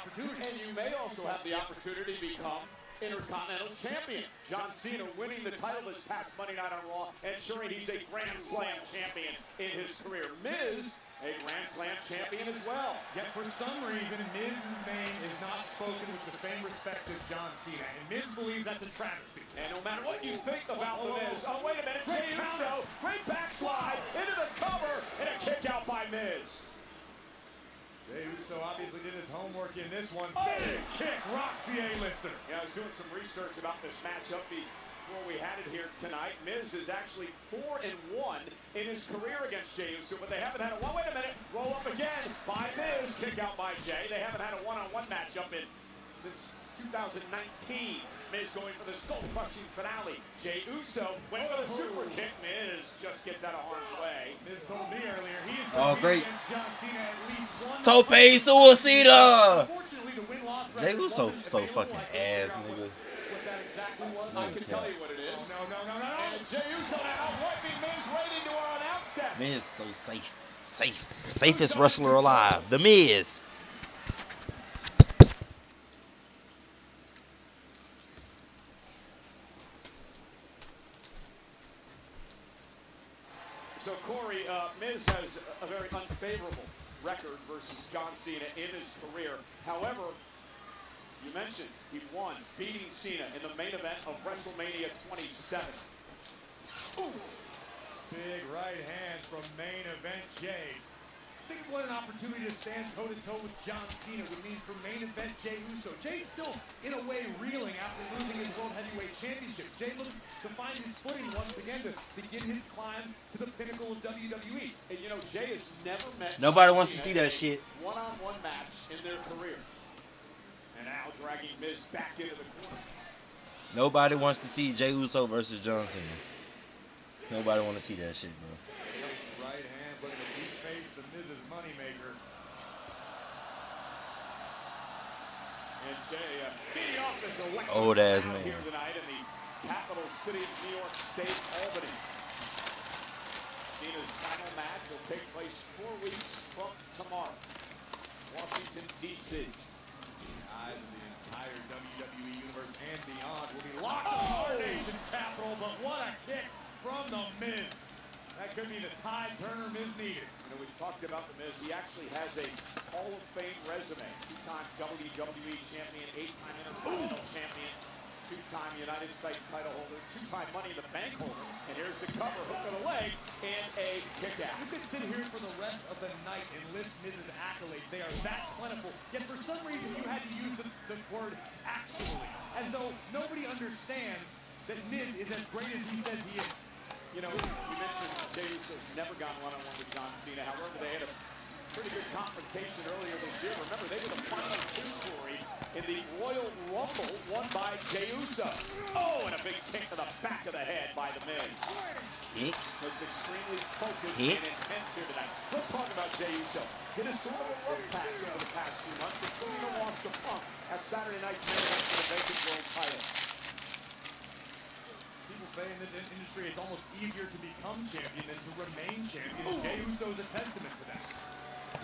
opportunity. And you may also have the opportunity to become Intercontinental Champion. John Cena winning the title this past Monday Night on Raw, ensuring he's a Grand Slam champion in his career. Miz, a Grand Slam champion as well. Yet for some reason, Miz's name is not spoken with the same respect as John Cena. And Miz believes that's a travesty. And no matter what you think about the Miz, oh, wait a minute, Jey Uso, great backslide into the cover, and a kick out by Miz. Jey Uso obviously did his homework in this one. Big kick rocks the A-lister. Yeah, I was doing some research about this matchup before we had it here tonight. Miz is actually 4-1 in his career against Jey Uso, but they haven't had a wait a minute, roll up again by Miz, kick out by Jey. They haven't had a one-on-one matchup since 2019. Miz going for the skull-crushing finale. Jey Uso went for the super kick. Miz just gets out of harm's way. Miz told me earlier he is great. against John Cena at least one. Tope suicida. Unfortunately, the win-loss Jey Uso so fucking ass, nigga. What that exactly was, I can tell you what it is. No. And Jey Uso now wiping Miz right into our announce desk. Miz so safe. The safest wrestler alive. The Miz. So, Corey, Miz has a very unfavorable record versus John Cena in his career. However, you mentioned he won, beating Cena in the main event of WrestleMania 27. Ooh. Big right hand from main event Jey. Think of what an opportunity to stand toe-to-toe with John Cena would mean for main event Jey Uso. Jey's still, in a way, reeling after losing his World Heavyweight Championship. Jey looking to find his footing once again to begin his climb to the pinnacle of WWE. And, you know, Jey has never met Nobody John wants to Cena see that in a shit. One-on-one match in their career. And now dragging Miz back into the corner. Nobody wants to see Jey Uso versus John Cena. Nobody want to see that shit, bro. Right hand, looking to deface the Miz's moneymaker. And Jey feeding off this electric Old ass crowd man. here tonight in the capital city of New York State, Albany. Cena's final match will take place 4 weeks from tomorrow. Washington, D.C. The eyes of the entire WWE universe and beyond will be locked on our nation's capital, but what a kick from the Miz. That could be the tide turner Miz needed. You know, we've talked about the Miz. He actually has a Hall of Fame resume. 2-time WWE champion, 8-time Intercontinental champion, 2-time United States title holder, 2-time Money in the Bank holder. And here's the cover, hook of the leg, and a kick out. You could sit here for the rest of the night and list Miz's accolades. They are that plentiful. Yet for some reason you had to use the word actually, as though nobody understands that Miz is as great as he says he is. You know, you mentioned Jey Uso's never gone one-on-one with John Cena. However, they had a pretty good confrontation earlier this year. Remember, they were the final two, Corey, in the Royal Rumble, won by Jey Uso. Oh, and a big kick to the back of the head by the Miz. Hit. Was extremely focused Hit. and intense here tonight. Let's talk about Jey Uso. Hit a sort of a rough patch over the past few months, including a loss to Punk at Saturday night's main event for the vacant world title. People say in this industry it's almost easier to become champion than to remain champion. Jey Uso is a testament to that.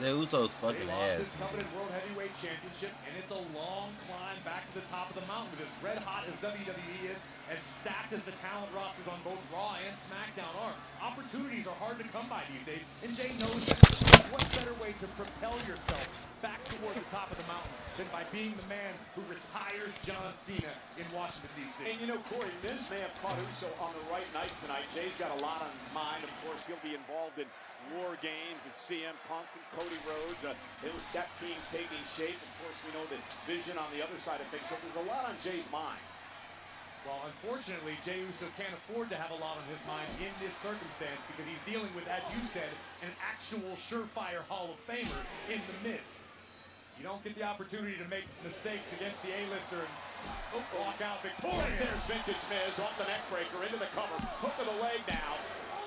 Jey Uso's fucking They lost ass. his coveted World Heavyweight Championship, and it's a long climb back to the top of the mountain. With as red hot as WWE is, as stacked as the talent rosters on both Raw and Smackdown are, opportunities are hard to come by these days, and Jey knows that. What better way to propel yourself back toward the top of the mountain than by being the man who retires John Cena in Washington, D.C. And you know, Corey, Miz may have caught Uso on the right night tonight. Jay's got a lot on his mind. Of course, he'll be involved in War Games with CM Punk and Cody Rhodes. It was that team taking shape. Of course, we know that Vision on the other side of things. So there's a lot on Jay's mind. Well, unfortunately, Jey Uso can't afford to have a lot on his mind in this circumstance because he's dealing with, as you said, an actual surefire Hall of Famer in The Miz. You don't get the opportunity to make mistakes against the A-lister and walk out victorious. There's vintage Miz off the neck breaker into the cover. Hook of the leg now.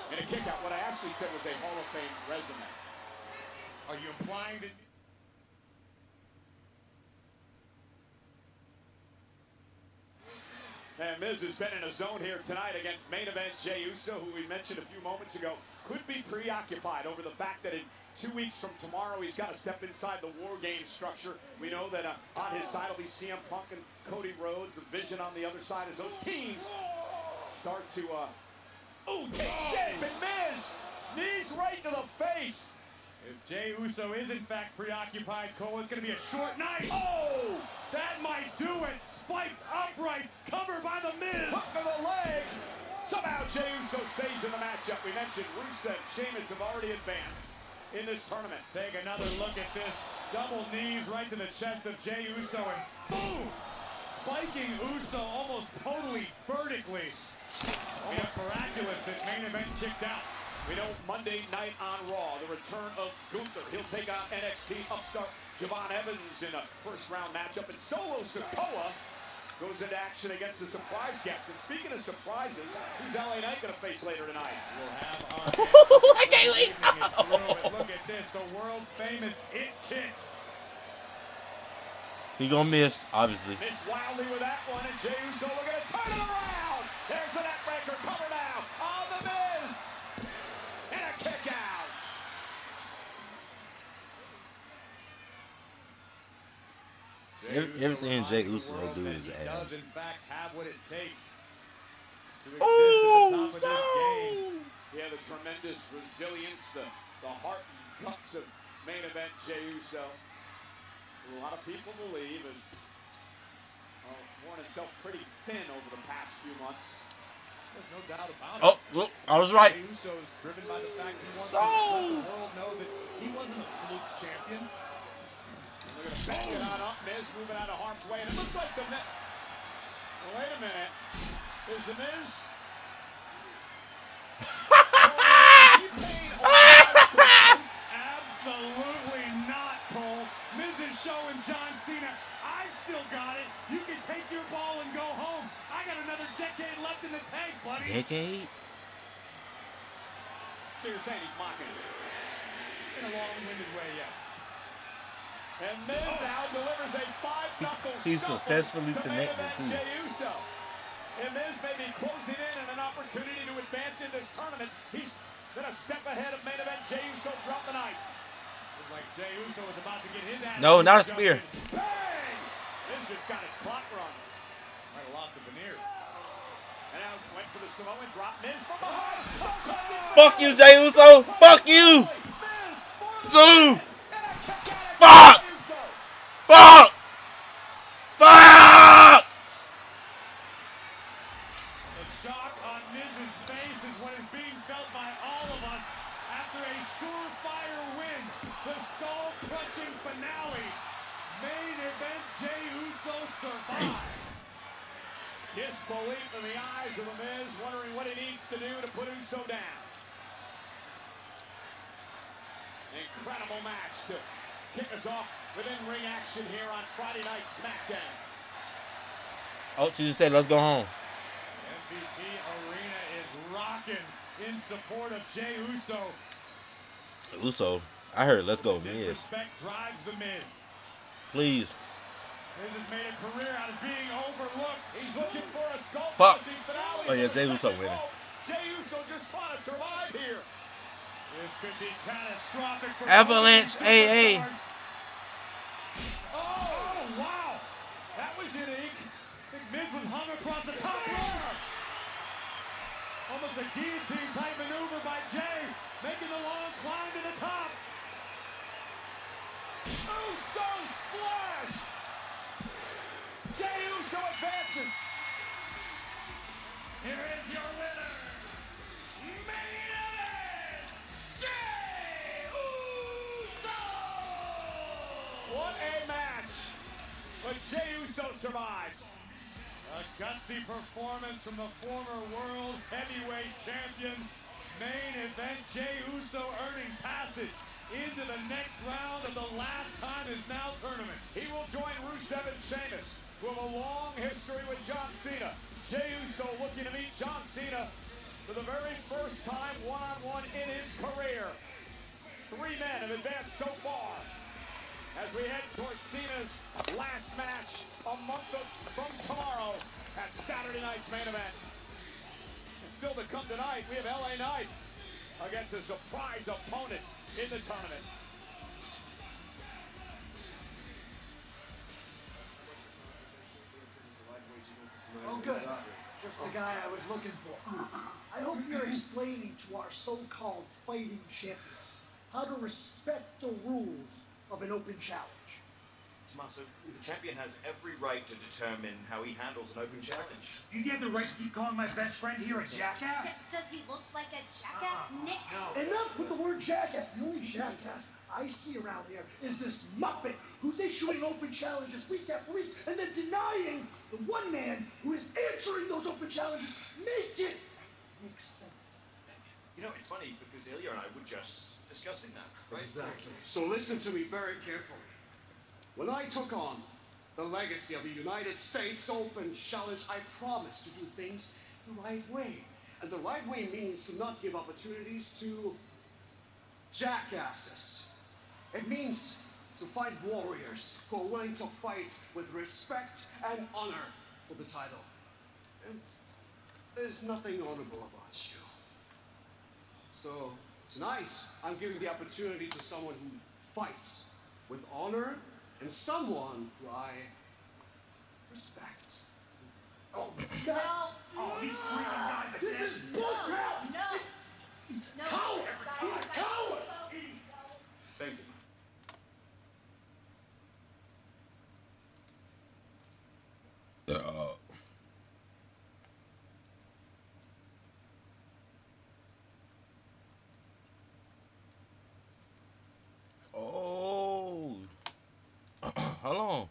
And a kick out. What I actually said was a Hall of Fame resume. Are you implying that... And Miz has been in a zone here tonight against main event Jey Uso, who we mentioned a few moments ago, could be preoccupied over the fact that in 2 weeks from tomorrow, he's got to step inside the War Games structure. We know that on his side will be CM Punk and Cody Rhodes. The Vision on the other side as those teams start to, take shape. And Miz, knees right to the face. If Jey Uso is in fact preoccupied, Cole, it's going to be a short night. Oh, that might do it. Spiked upright, covered by the Miz. Hook to the leg. Somehow Jey Uso stays in the matchup. We mentioned Rusev, Sheamus have already advanced in this tournament. Take another look at this. Double knees right to the chest of Jey Uso, and boom! Spiking Uso almost totally vertically. Almost miraculous that main event kicked out. We know Monday night on Raw, the return of Gunther. He'll take on NXT upstart Javon Evans in a first-round matchup. And Solo Sikoa goes into action against a surprise guest. And speaking of surprises, who's LA Knight going to face later tonight? We'll have our I can't wait. look at this, the world-famous It Kicks. He gonna miss, obviously. Missed wildly with that one, and Jey Uso looking to turn it around. There's the neckbreaker, cover now on the Miz. And a kick out. Everything Jey Uso do is He ass. does in fact have what it takes to exist Oh, at the top of this game. Yeah, the tremendous resilience, the heart and guts of main event Jey Uso. A lot of people believe has worn himself pretty thin over the past few months. There's no doubt about it. Oh, look, I was right. Jey Uso is driven by the fact he wants to let the world know that he wasn't a fluke champion. They're going to back it on up. Miz moving out of harm's way. And it looks like the Miz. Well, wait a minute. Is the Miz? Absolutely not, Cole. Miz is showing John Cena, I've still got it. You can take your ball and go home. I got another decade left in the tank, buddy. Decade? So you're saying he's mocking it? In a long-winded way, yes. And Miz now delivers a five-knuckle He successfully to connected, main event too. Jey Uso. And Miz may be closing in on an opportunity to advance in this tournament. He's been a step ahead of main event Jey Uso throughout the night. Looks like Jey Uso is about to get his ass. No, not a spear. Bang! Miz just got his clock run. Might have lost the veneer. And now went for the Samoan drop. Miz from behind. Fuck you, Jey Uso. Fuck you. Two. Fuck. Fuck. Fuck. The shock on Miz's face is what is being felt by all of us after a surefire win. The skull-crushing finale. Main event Jey Uso survives. Disbelief in the eyes of the Miz, wondering what he needs to do to put Uso down. Incredible match to kick us off with in-ring action here on Friday Night Smackdown. Oh, she just said, let's go home. MVP Arena is rocking in support of Jey Uso. Uso, I heard, let's go, Miz. Disrespect drives the Miz. Please. Miz has made a career out of being overlooked. He's looking for a skull Fuck. crushing finale. Oh, yeah, for Jey the Uso second winning. rope. Jey Uso just trying to survive here. This could be catastrophic for Avalanche both AA. superstars. Oh, wow. That was unique. I think Miz was hung across the top rope. Almost a guillotine type maneuver by Jey, making the long climb to the top. Uso splash. Jey Uso advances. Here is your winner, main event, Jey Uso! What a match. But Jey Uso survives. A gutsy performance from the former world heavyweight champion. Main event Jey Uso earning passage into the next round of the Last Time Is Now tournament. He will join Rusev and Sheamus, who have a long history with John Cena. Jey Uso looking to meet John Cena for the very first time one-on-one in his career. 3 men have advanced so far as we head towards Cena's last match a month from tomorrow at Saturday night's main event. And still to come tonight, we have LA Knight against a surprise opponent, in the tournament. Oh, good. Just the guy I was looking for. I hope you're explaining to our so-called fighting champion how to respect the rules of an open challenge. Tommaso, the champion has every right to determine how he handles an open challenge. Does he have the right to keep calling my best friend here a jackass? Does he look like a jackass, Nick? Enough with the word jackass. The only jackass I see around here is this Muppet who's issuing open challenges week after week and then denying the one man who is answering those open challenges. Make it make sense. You know, it's funny because Ilya and I were just discussing that, right? Exactly. So listen to me very carefully. When I took on the legacy of the United States Open Challenge, I promised to do things the right way. And the right way means to not give opportunities to jackasses. It means to fight warriors who are willing to fight with respect and honor for the title. And there's nothing honorable about you. So tonight, I'm giving the opportunity to someone who fights with honor and someone who I respect. Oh, God. No. Oh, he's freaking guys This again. is bullcrap! No. Coward! He's a coward! Thank you. Oh. Hold on.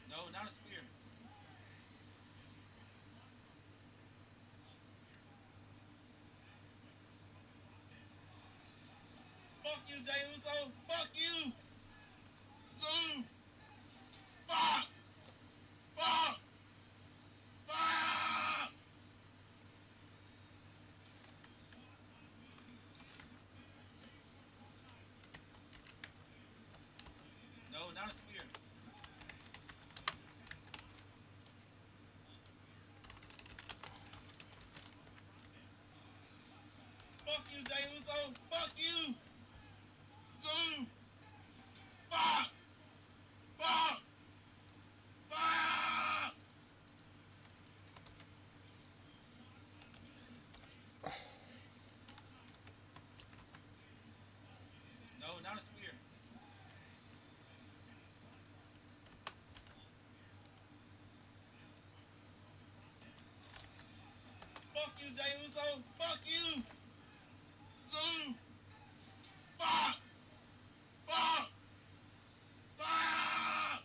No, not a spear. Fuck you, Jey Uso. Fuck you. Two. Fuck. Fuck. Fuck. No, not a spear. Fuck you, Jey Uso. Fuck you. Two. Fuck. Fuck. Fuck. No, not a spear. Fuck you, Jey Uso. Fuck you. Two. Fuck. Fuck. Fuck.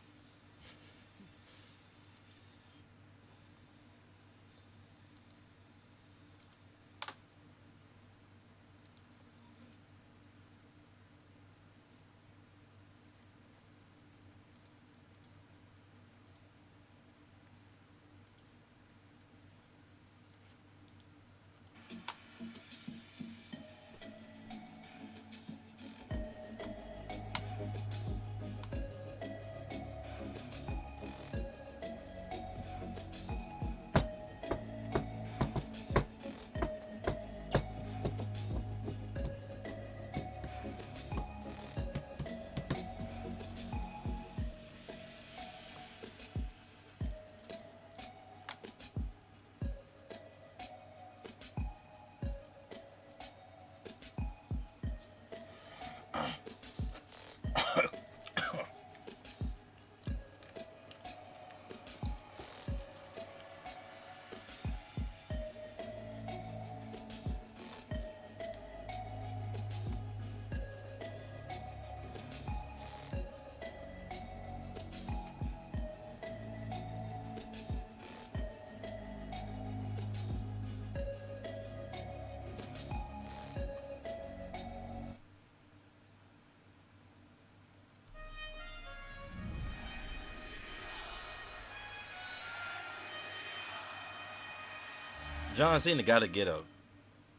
John Cena got to get a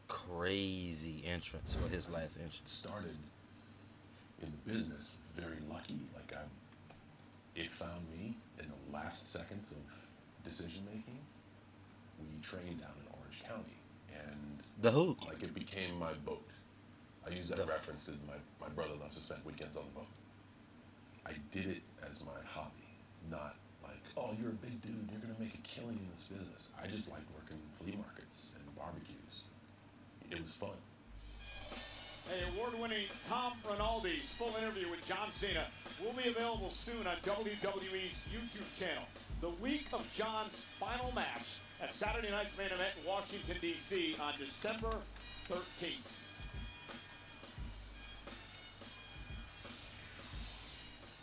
crazy entrance for his last entrance. Started in the business very lucky. Like it found me in the last seconds of decision making. We trained down in Orange County, and The Hoop. like it became my boat. I use that reference because my brother loves to spend weekends on the boat. I did it as my hobby, not like, oh, you're a big dude, you're gonna make a killing in this business. I just liked working flea markets and barbecues. It was fun. Hey, award-winning Tom Rinaldi's full interview with John Cena will be available soon on WWE's YouTube channel. The week of John's final match at Saturday night's main event in Washington, D.C. on December 13th.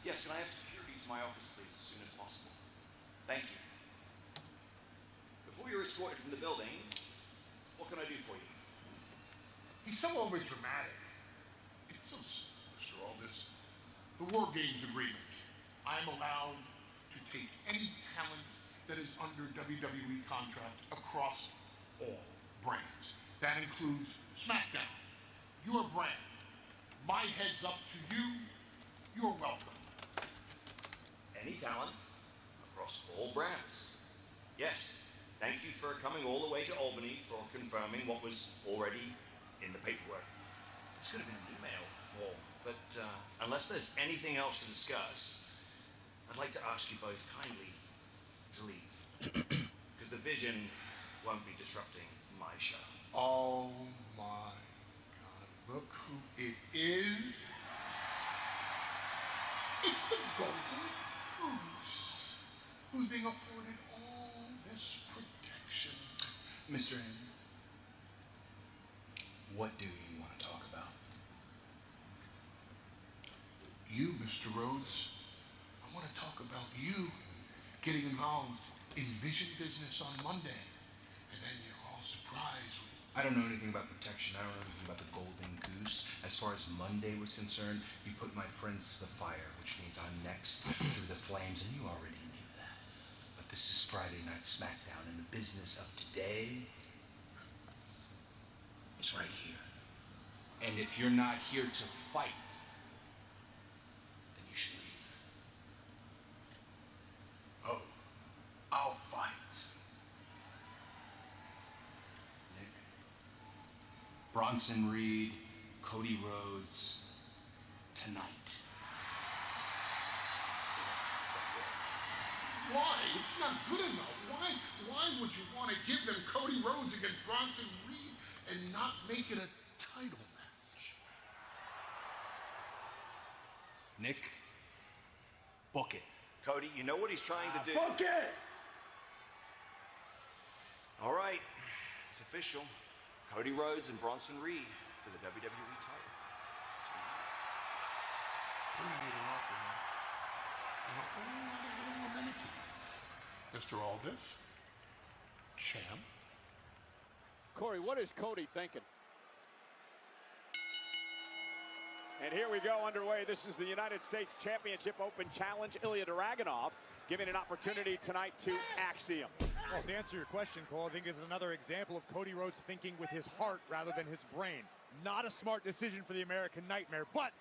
Yes, can I have security to my office, please, as soon as possible? Thank you. Before you're escorted from the building, what can I do for you? He's so overdramatic. It's so simple, Mr. Aldis. The War Games Agreement. I am allowed to take any talent that is under WWE contract across all brands. That includes Smackdown, your brand. My heads up to you. You're welcome. Any talent across all brands. Yes, thank you for coming all the way to Albany for confirming what was already in the paperwork. This could have been an email, Paul, but unless there's anything else to discuss, I'd like to ask you both kindly to leave. Because the Vision won't be disrupting my show. Oh my God, look who it is. It's the Golden Goose, who's being afforded all this protection. Mr. M, what do you want to talk about? You, Mr. Rhodes, I want to talk about you getting involved in Vision business on Monday, and then you're all surprised. I don't know anything about protection. I don't know anything about the Golden Goose. As far as Monday was concerned, you put my friends to the fire, which means I'm next through the flames, and you already knew that. But this is Friday Night Smackdown, and the business of today is right here. And if you're not here to fight, then you should leave. Oh, I'll fight. Nick, Bronson Reed, Cody Rhodes, tonight. Why? It's not good enough. Why would you want to give them Cody Rhodes against Bronson Reed and not make it a title match? Nick, book it. Cody, you know what he's trying to do. Fuck it! All right, it's official. Cody Rhodes and Bronson Reed for the WWE title. Mr. Aldis, champ. Corey, what is Cody thinking? And here we go underway. This is the United States Championship Open Challenge. Ilya Dragunov giving an opportunity tonight to Axiom. Well, to answer your question, Cole, I think this is another example of Cody Rhodes thinking with his heart rather than his brain. Not a smart decision for the American Nightmare, but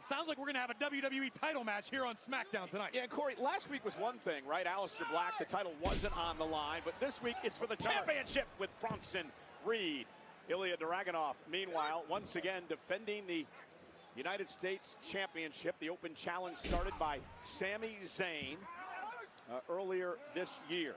sounds like we're going to have a WWE title match here on SmackDown tonight. Yeah, Corey, last week was one thing, right? Aleister Black, the title wasn't on the line, but this week it's for the championship with Bronson Reed. Ilya Dragunov, meanwhile, once again defending the United States Championship. The Open Challenge started by Sami Zayn earlier this year.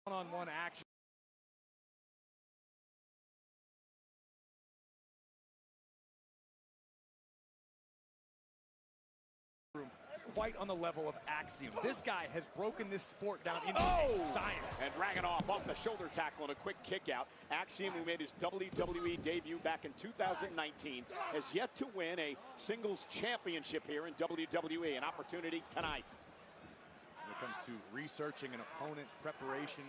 One-on-one action. quite on the level of Axiom. This guy has broken this sport down into a science. And Dragunov off the shoulder tackle and a quick kick out. Axiom, who made his WWE debut back in 2019, has yet to win a singles championship here in WWE. An opportunity tonight. When it comes to researching an opponent, preparation,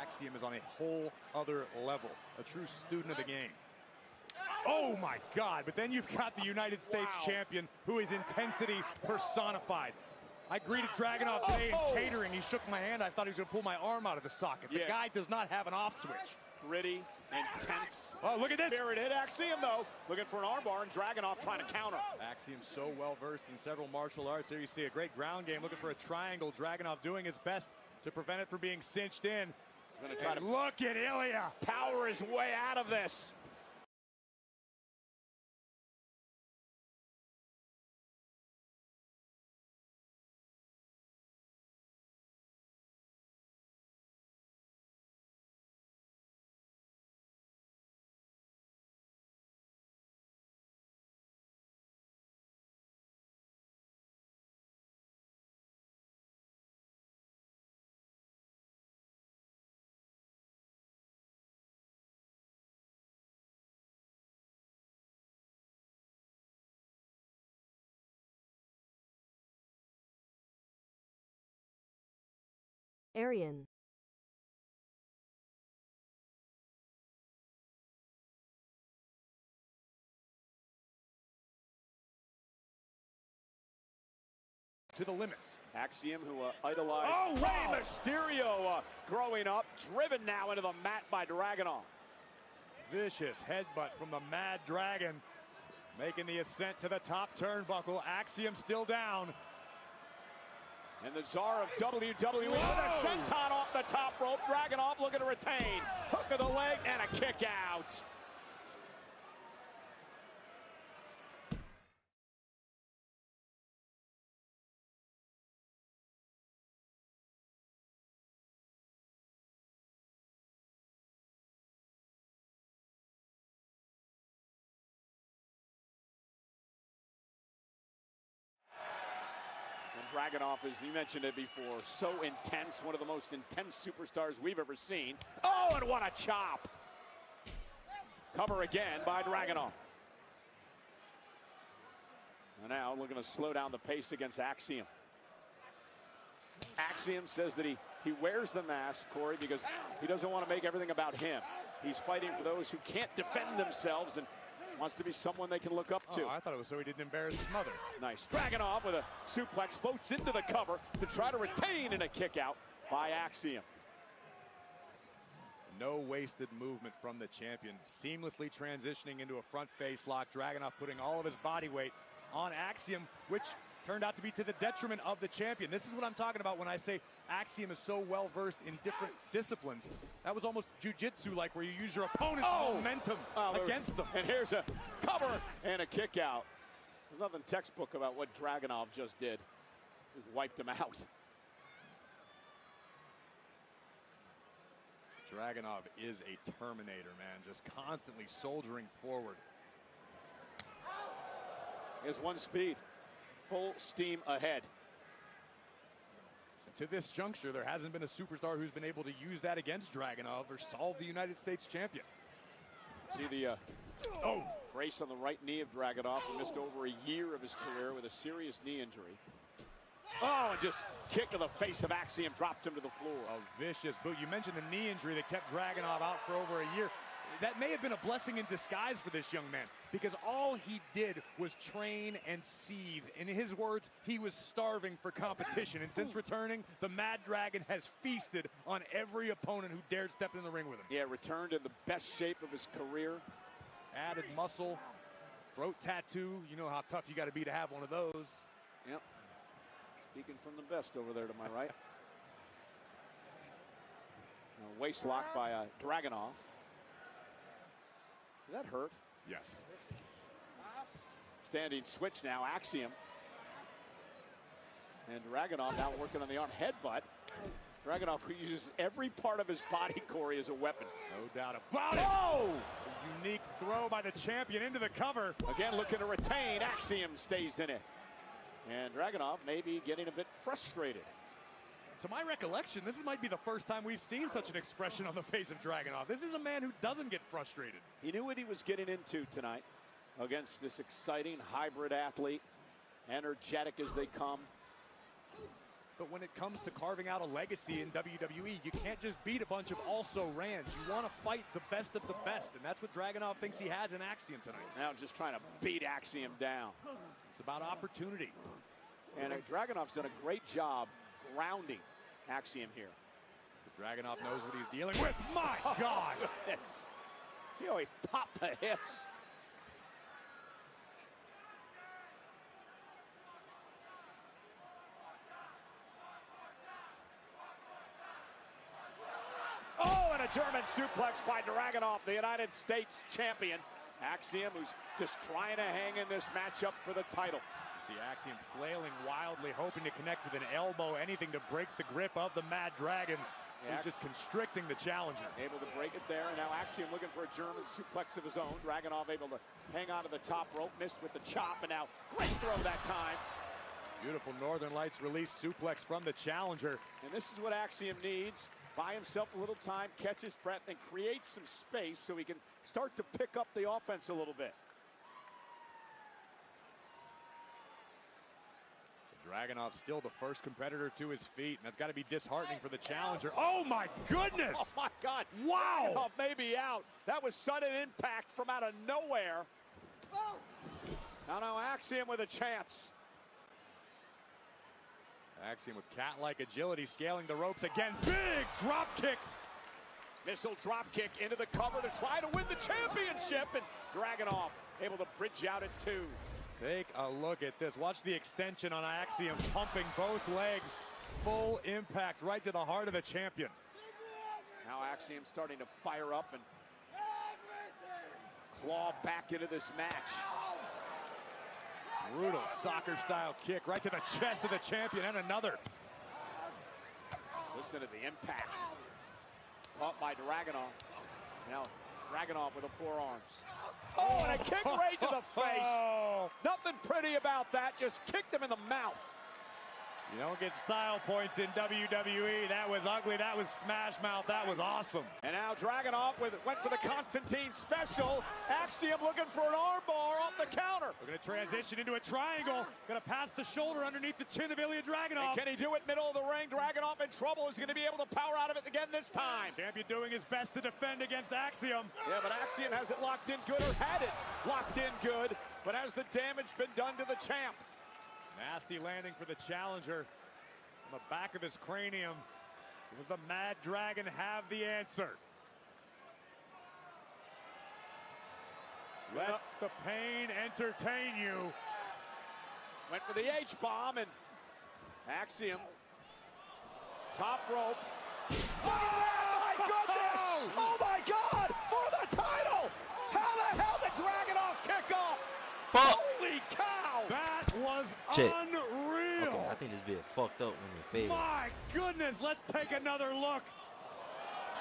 Axiom is on a whole other level. A true student of the game. Oh my God, but then you've got the United States champion who is intensity personified. I greeted Dragunov today in catering. He shook my hand. I thought he was going to pull my arm out of the socket. The guy does not have an off switch. Gritty, intense. Oh, look at this. Spirited. Axiom, though, looking for an armbar, and Dragunov trying to counter. Axiom so well versed in several martial arts. Here you see a great ground game, looking for a triangle. Dragunov doing his best to prevent it from being cinched in. Gonna try to look at Ilya. Power his way out of this. Arian. To the limits. Axiom, who idolized Rey Mysterio growing up, driven now into the mat by Dragunov. Vicious headbutt from the Mad Dragon, making the ascent to the top turnbuckle. Axiom still down. And the czar of WWE with a senton off the top rope. Dragunov looking to retain. Hook of the leg and a kick out. Dragunov, as you mentioned it before, so intense, one of the most intense superstars we've ever seen. Oh, and what a chop. Cover again by Dragunov. And now looking to slow down the pace against Axiom. Axiom says that he wears the mask, Corey, because he doesn't want to make everything about him. He's fighting for those who can't defend themselves and wants to be someone they can look up to. Oh, I thought it was so he didn't embarrass his mother. Nice. Dragunov with a suplex, floats into the cover to try to retain in a kick out by Axiom. No wasted movement from the champion. Seamlessly transitioning into a front face lock. Dragunov putting all of his body weight on Axiom, which turned out to be to the detriment of the champion. This is what I'm talking about when I say Axiom is so well versed in different disciplines. That was almost jiu-jitsu like, where you use your opponent's momentum against them. And here's a cover and a kick out. There's nothing textbook about what Dragunov just did. Just wiped him out. Dragunov is a Terminator, man, just constantly soldiering forward. Here's one speed. Full steam ahead. To this juncture, there hasn't been a superstar who's been able to use that against Dragunov or solve the United States champion. See the brace on the right knee of Dragunov, who missed over a year of his career with a serious knee injury. Oh, and just kick to the face of Axiom, drops him to the floor. A vicious boot. You mentioned the knee injury that kept Dragunov out for over a year. That may have been a blessing in disguise for this young man, because all he did was train and seethe. In his words, he was starving for competition. And since returning, the Mad Dragon has feasted on every opponent who dared step in the ring with him. Yeah, returned in the best shape of his career. Added muscle, throat tattoo. You know how tough you got to be to have one of those. Yep. Speaking from the best over there to my right. Waist lock by Dragunov. Did that hurt? Yes. Standing switch now, Axiom. And Dragunov now working on the arm headbutt. Dragunov, who uses every part of his body, Corey, as a weapon. No doubt about it. Oh! A unique throw by the champion into the cover. Again, looking to retain. Axiom stays in it. And Dragunov may be getting a bit frustrated. To my recollection, this might be the first time we've seen such an expression on the face of Dragunov. This is a man who doesn't get frustrated. He knew what he was getting into tonight against this exciting hybrid athlete, energetic as they come. But when it comes to carving out a legacy in WWE, you can't just beat a bunch of also-rans. You want to fight the best of the best, and that's what Dragunov thinks he has in Axiom tonight. Now just trying to beat Axiom down. It's about opportunity. And Dragunov's done a great job grounding Axiom here. Dragunov knows what he's dealing with. My God! See how he popped the hips. Oh, and a German suplex by Dragunov, the United States champion. Axiom, who's just trying to hang in this matchup for the title. See Axiom flailing wildly, hoping to connect with an elbow, anything to break the grip of the Mad Dragon. He's just constricting the challenger. Able to break it there, and now Axiom looking for a German suplex of his own. Dragunov able to hang on to the top rope, missed with the chop, and now great throw that time. Beautiful Northern Lights release suplex from the challenger. And this is what Axiom needs. Buy himself a little time, catch his breath, and create some space so he can start to pick up the offense a little bit. Dragunov still the first competitor to his feet, and that's got to be disheartening for the challenger. Oh my goodness! Oh my God! Wow! Dragunov may be out. That was sudden impact from out of nowhere. Now Axiom with a chance. Axiom with cat-like agility, scaling the ropes again. Big drop kick. Missile drop kick into the cover to try to win the championship, and Dragunov able to bridge out at 2. Take a look at this. Watch the extension on Axiom, pumping both legs. Full impact right to the heart of the champion. Now Axiom starting to fire up and claw back into this match. Brutal soccer-style kick right to the chest of the champion, and another. Listen to the impact. Caught by Dragunov. Now Dragunov with the forearms. Oh, and a kick right to the face. Nothing pretty about that. Just kicked him in the mouth. You don't get style points in WWE. That was ugly. That was smash mouth. That was awesome. And now Dragunov went for the Constantine special. Axiom looking for an armbar off the counter. We're going to transition into a triangle. Going to pass the shoulder underneath the chin of Ilya Dragunov. And can he do it middle of the ring? Dragunov in trouble. Is he going to be able to power out of it again this time? Champion doing his best to defend against Axiom. Yeah, but Axiom has it locked in good, or had it locked in good. But has the damage been done to the champ? Nasty landing for the challenger. On the back of his cranium. Does the Mad Dragon have the answer? Let the pain entertain you. Went for the H-bomb, and Axiom. Top rope. Look at that! My goodness! Oh my God! For the title! How the hell did Dragunov kick off? Fuck! Holy cow! That was Shit. unreal! Okay, I think this bit fucked up when they failed. My goodness, let's take another look.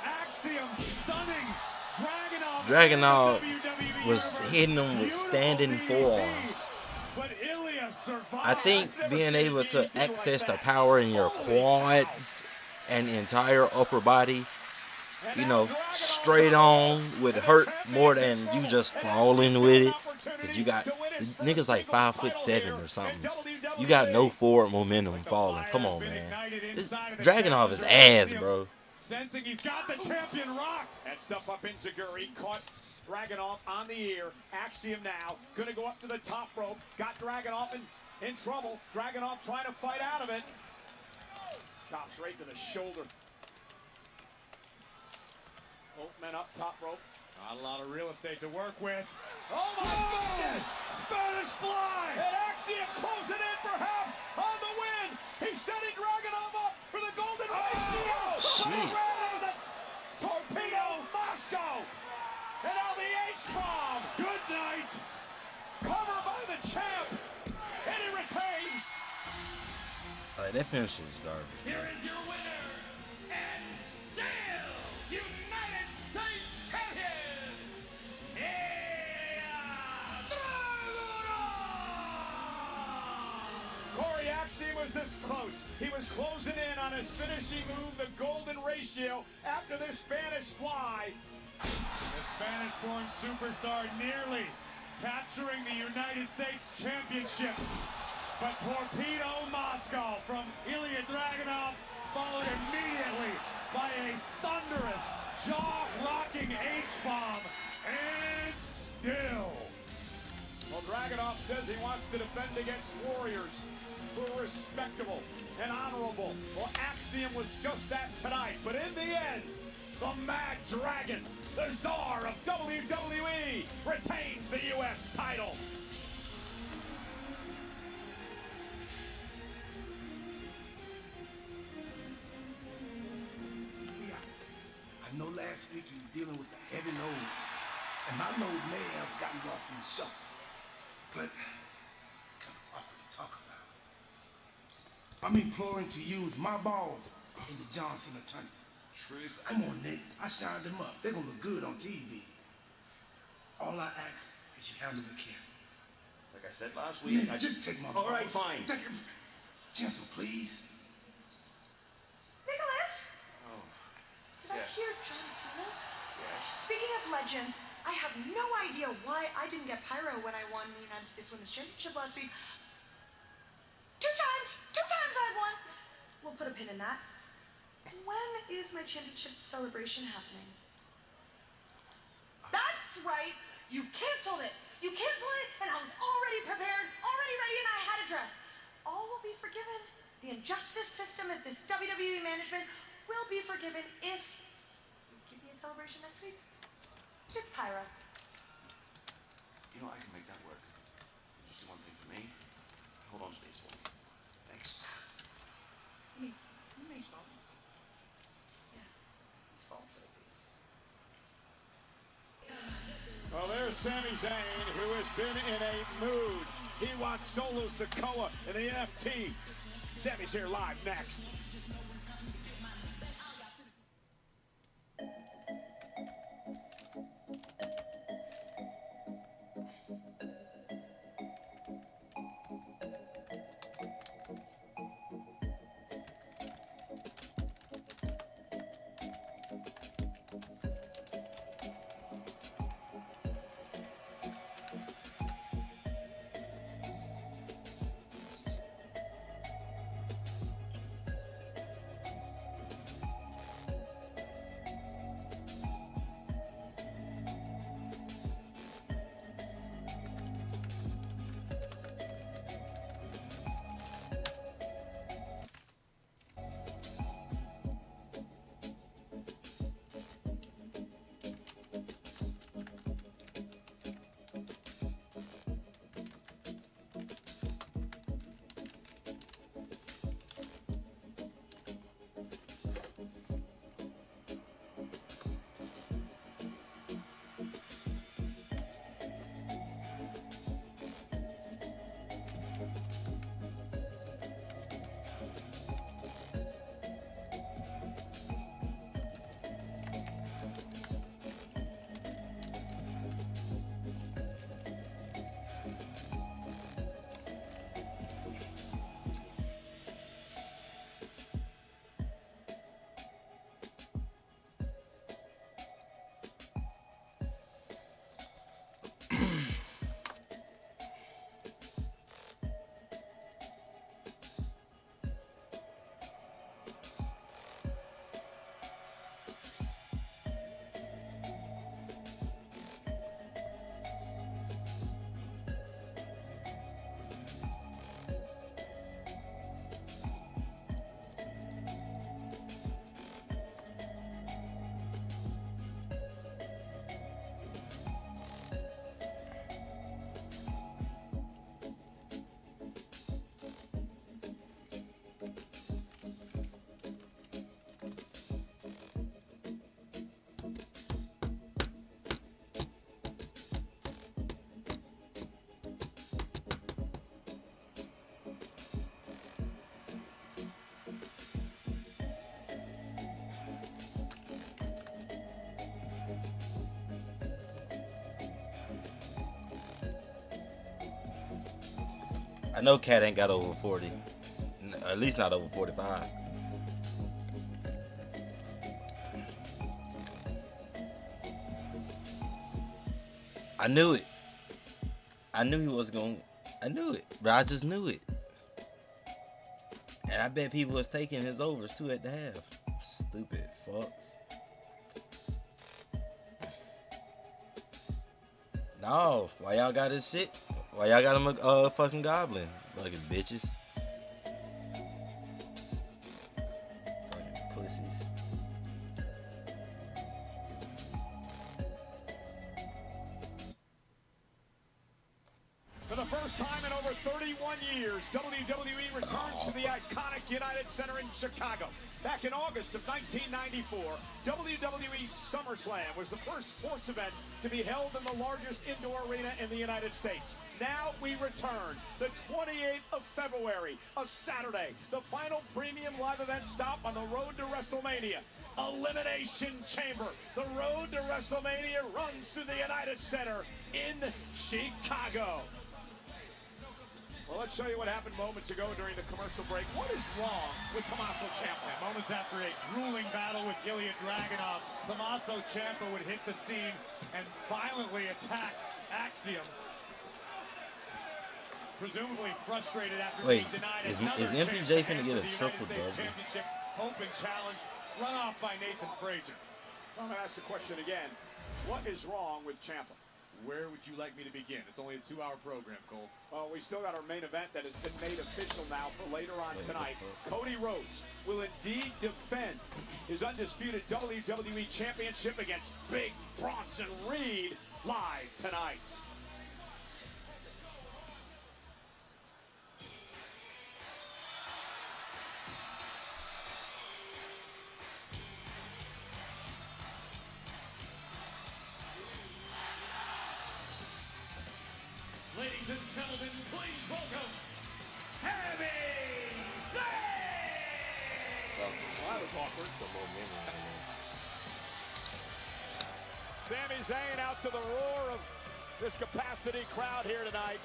Axiom stunning Dragunov was hitting him with standing forearms. But Ilya survived. I think being able to access the power in your quads and entire upper body, you know, straight on would hurt more than you just falling with it. Because you got niggas like 5'7" or something. You got no forward momentum falling. Come on, man. Dragunov is ass, bro. Sensing he's got the champion rocked. And stuff up in Zaguri, caught Dragunov on the ear. Axiom now, gonna go up to the top rope. Got Dragunov in trouble. Dragunov trying to fight out of it. Chops right to the shoulder. Oatman up top rope. Not a lot of real estate to work with. Oh my goodness! Spanish fly! And Axiom closing in perhaps on the win. He's setting Dragunov up for the golden ratio. Shit. Torpedo Moscow. And now the H-bomb. Good night. Cover by the champ. And he retains. That finish is garbage. Here is your winner, and still United States champion, was this close. He was closing in on his finishing move, the golden ratio, after this Spanish fly. The Spanish-born superstar nearly capturing the United States Championship. But Torpedo Moscow from Ilya Dragunov followed immediately by a thunderous, jaw-rocking H-bomb. And still. Well, Dragunov says he wants to defend against warriors who are respectable and honorable. Well, Axiom was just that tonight. But in the end, the Mad Dragon, the czar of WWE, retains the U.S. title. Yeah, I know last week you were dealing with a heavy load, and my load may have gotten lost in the shuffle, but it's kind of awkward to talk about. I'm imploring to use my balls in the John Cena tournament. Truth. Come on, Nick. I shined them up. They're gonna look good on TV. All I ask is you handle the care. Like I said last week, Nick, just take my All right, balls. fine. Gentle, please. Nicholas? Oh, Did I yes. hear John Cena? Yes. Speaking of legends, I have no idea why I didn't get pyro when I won the United States Women's Championship last week. Two times I've won. We'll put a pin in that. When is my championship celebration happening? That's right. You canceled it. You canceled it, and I was already prepared, already ready, and I had a dress. All will be forgiven. The injustice system at this WWE management will be forgiven if you give me a celebration next week. It's pyro. You know, I can make that work. Just do one thing for me. Hold on to these for me. Thanks. You may sponsor. Yeah, sponsor these. Well, there's Sami Zayn, who has been in a mood. He wants Solo Sikoa in the NFT. Sami's here live next. I know Cat ain't got over 40. At least not over 45. I knew it. I knew he was going to. I knew it. But I just knew it. And I bet people was taking his overs too at the half. Stupid fucks. No. Why y'all got his shit? Why y'all got him a fucking goblin? Fucking bitches. Fucking pussies. For the first time in over 31 years, WWE returns to the iconic United Center in Chicago. Back in August of 1994, WWE SummerSlam was the first sports event to be held in the largest indoor arena in the United States. Now we return, the 28th of February, a Saturday, the final premium live event stop on the road to WrestleMania. Elimination Chamber. The road to WrestleMania runs through the United Center in Chicago. Well, let's show you what happened moments ago during the commercial break. What is wrong with Tommaso Ciampa? Moments after a grueling battle with Ilya Dragunov, Tommaso Ciampa would hit the scene and violently attack Axiom. Presumably frustrated after being denied another is MPJ finna get a triple double? Championship open challenge run off by Nathan Frazier. I'm going to ask the question again. What is wrong with Ciampa? Where would you like me to begin? It's only a 2-hour program, Cole. Well, we still got our main event that has been made official now for later on tonight. Cody Rhodes will indeed defend his undisputed WWE Championship against Big Bronson Reed live tonight. Ladies and gentlemen, please welcome Sami Zayn! Well, that was awkward. Sami Zayn out to the roar of this capacity crowd here tonight.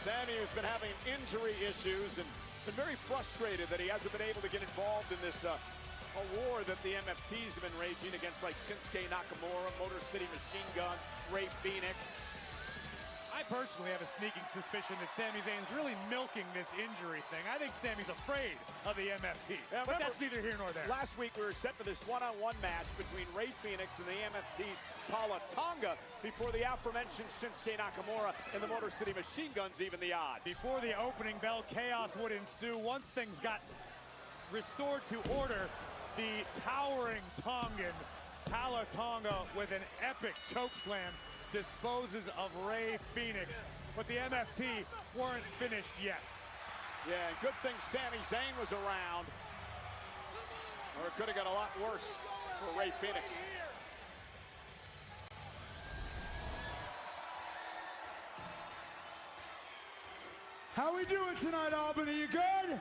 Sami has been having injury issues and been very frustrated that he hasn't been able to get involved in this a war that the MFTs have been raging against, like Shinsuke Nakamura, Motor City Machine Gun, Ray Phoenix. I personally have a sneaking suspicion that Sami Zayn's really milking this injury thing. I think Sami's afraid of the MFT, but that's neither here nor there. Last week we were set for this one-on-one match between Ray Phoenix and the MFT's Tala Tonga before the aforementioned Shinsuke Nakamura and the Motor City Machine Guns even the odds. Before the opening bell, chaos would ensue. Once things got restored to order, the towering Tongan Tala Tonga with an epic chokeslam disposes of Ray Phoenix, but the MFT weren't finished yet. Yeah, and good thing Sami Zayn was around, or it could have got a lot worse for Ray Phoenix. How we doing tonight, Albany? You good?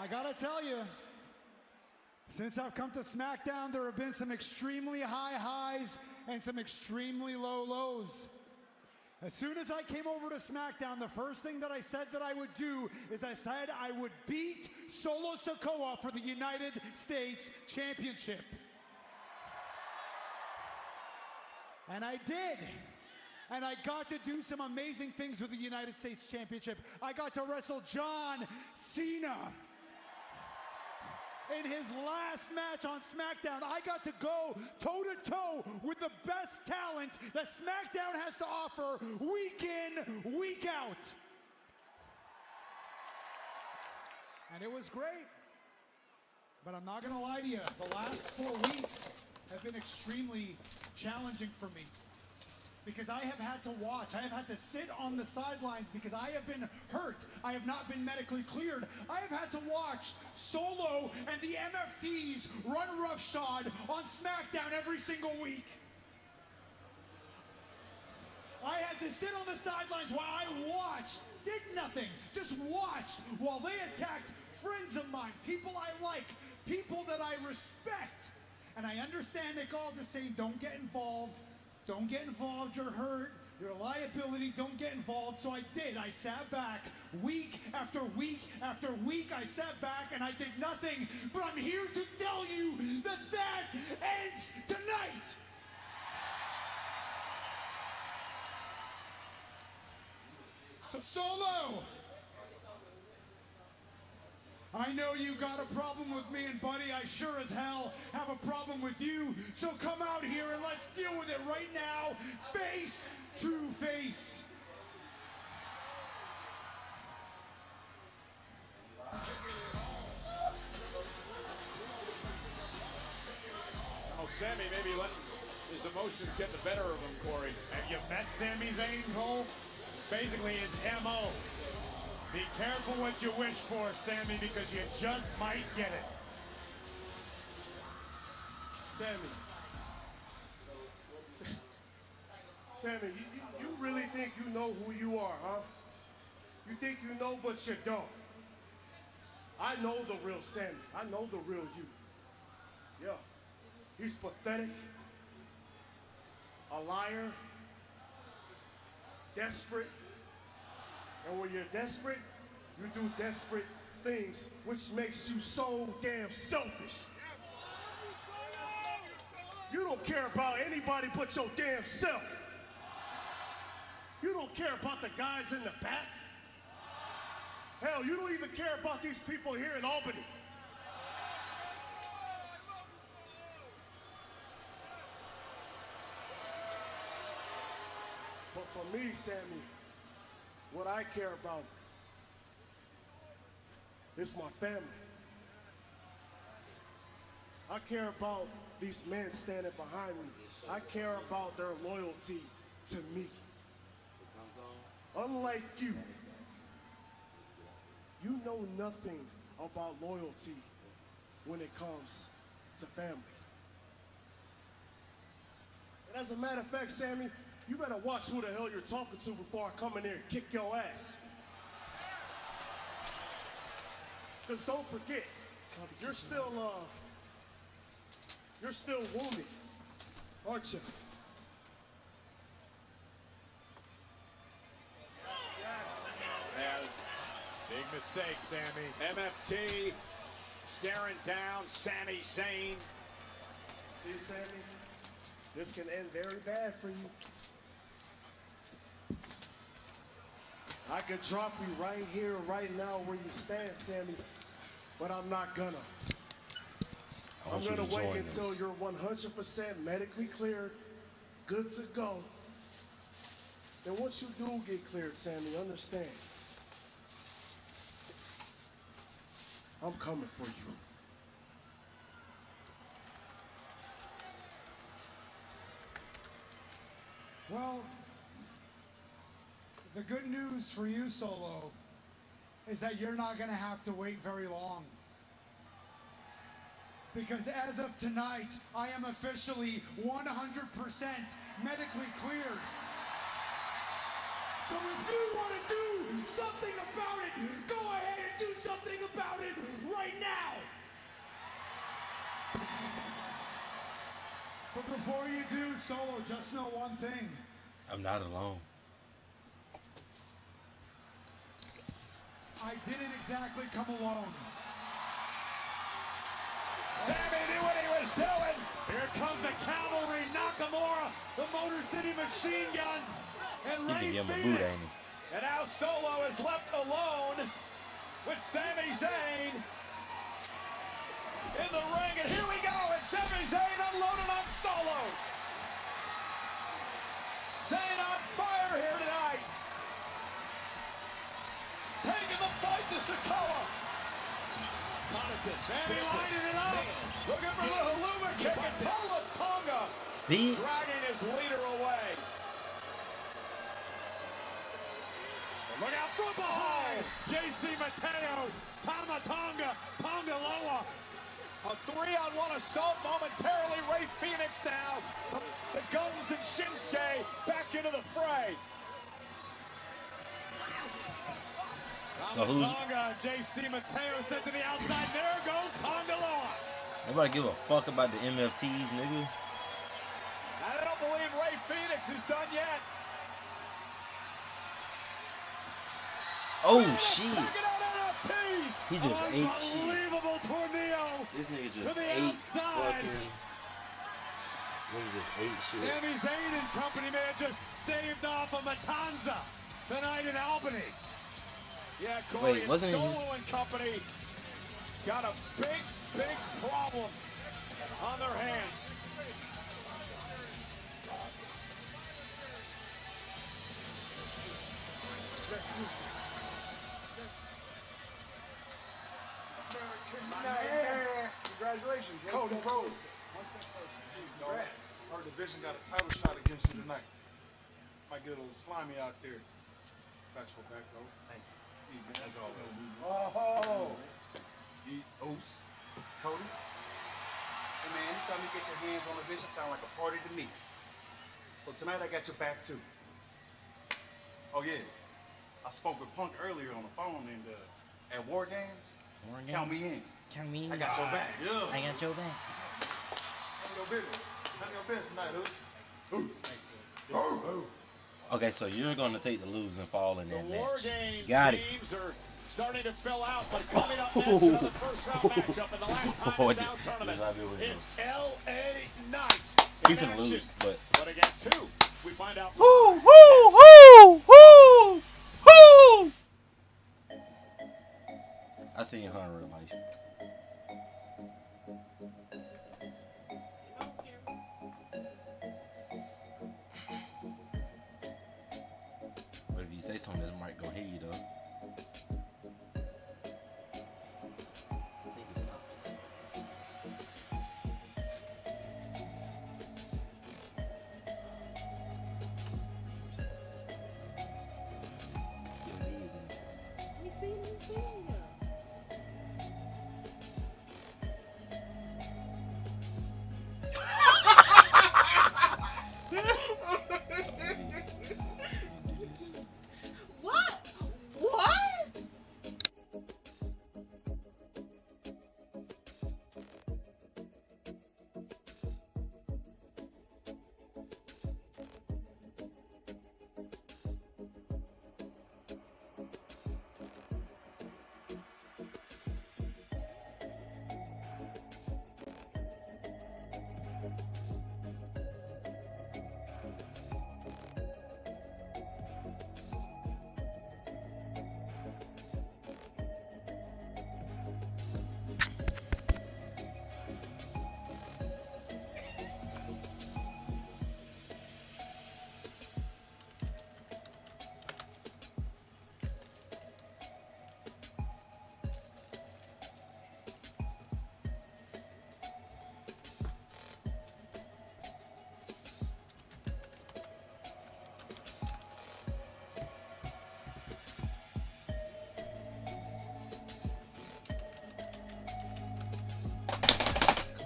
I gotta tell you, since I've come to SmackDown, there have been some extremely high highs and some extremely low lows. As soon as I came over to SmackDown, the first thing that I said that I would do is I said I would beat Solo Sikoa for the United States Championship. And I did. And I got to do some amazing things with the United States Championship. I got to wrestle John Cena. In his last match on SmackDown, I got to go toe-to-toe with the best talent that SmackDown has to offer week in, week out. And it was great. But I'm not going to lie to you, the last 4 weeks have been extremely challenging for me. Because I have had to watch, I have had to sit on the sidelines because I have been hurt. I have not been medically cleared. I have had to watch Solo and the MFTs run roughshod on SmackDown every single week. I had to sit on the sidelines while I watched, did nothing, just watched while they attacked friends of mine, people I like, people that I respect. And I understand they called to say, don't get involved, you're hurt, you're a liability, don't get involved. So I did. I sat back week after week after week. I sat back and I did nothing. But I'm here to tell you that that ends tonight. So Solo, I know you got a problem with me, and buddy, I sure as hell have a problem with you. So come out here and let's deal with it right now, face to face. Oh, Sammy maybe letting his emotions get the better of him, Corey. Have you met Sami Zayn, Cole? Basically his MO. Be careful what you wish for, Sammy, because you just might get it. Sammy, you really think you know who you are, huh? You think you know, but you don't. I know the real Sammy. I know the real you. Yeah. He's pathetic, a liar, desperate. And when you're desperate, you do desperate things, which makes you so damn selfish. You don't care about anybody but your damn self. You don't care about the guys in the back. Hell, you don't even care about these people here in Albany. But for me, Sammy, what I care about is my family. I care about these men standing behind me. I care about their loyalty to me. Unlike you, you know nothing about loyalty when it comes to family. And as a matter of fact, Sammy, you better watch who the hell you're talking to before I come in here and kick your ass. Because don't forget, you're still wounded, aren't you? And big mistake, Sammy. MFT staring down Sami Zayn. See, Sammy, this can end very bad for you. I could drop you right here, right now, where you stand, Sammy, but I'm not gonna. I'm gonna wait until you're 100% medically cleared, good to go. And once you do get cleared, Sammy, understand, I'm coming for you. Well, the good news for you, Solo, is that you're not going to have to wait very long. Because as of tonight, I am officially 100% medically cleared. So if you want to do something about it, go ahead and do something about it right now. But before you do, Solo, just know one thing. I'm not alone. I didn't exactly come alone. Sammy knew what he was doing. Here comes the cavalry, Nakamura, the Motor City Machine Guns, and Ray Phoenix. And now Solo is left alone with Sami Zayn in the ring. And here we go. And Sami Zayn unloaded on Solo. Zayn on fire here tonight. Taking the fight to Sikoa. Sammy lining it up. Looking for the Haluma kick. And Tonga dragging his leader away. And look out from behind. JC Mateo, Tonga Loa. A 3-on-1 assault momentarily. Ray Phoenix now. The Guns and Shinsuke back into the fray. So who's? Tonga, JC Mateo sent to the outside. There goes Tonga. Nobody give a fuck about the MFTs, nigga. I don't believe Ray Phoenix is done yet. Oh shit! He just ate shit. Unbelievable tornado. This nigga To just the ate outside. fucking. Nigga just ate shit. Sami Zayn and company may have just staved off a Matanza tonight in Albany. Yeah, Corey, Wait, wasn't Solo his? and company got a big problem on their hands. Congratulations, Cody Rhodes. Congrats. Our division got a title shot against you tonight. Might get a little slimy out there. Got your back though. Thank you. As always. Oh. Oos. Cody. Hey man, anytime you get your hands on the vision, sound like a party to me. So tonight I got your back too. Oh yeah. I spoke with Punk earlier on the phone and at War Games. Count me in. Count me in. I got your back. Yeah. I got your back. Handle your business. Handle your business tonight, Oos. Okay, so you're gonna take the losing fall in that The War match. Games Got it. teams are starting to fill out, but coming up next, another first round matchup in the last time in the Down tournament. It's LA Knight. He's gonna lose, but against who? We find out. Woo! I seen her in real life. But if you say something, this mic gonna hear you though.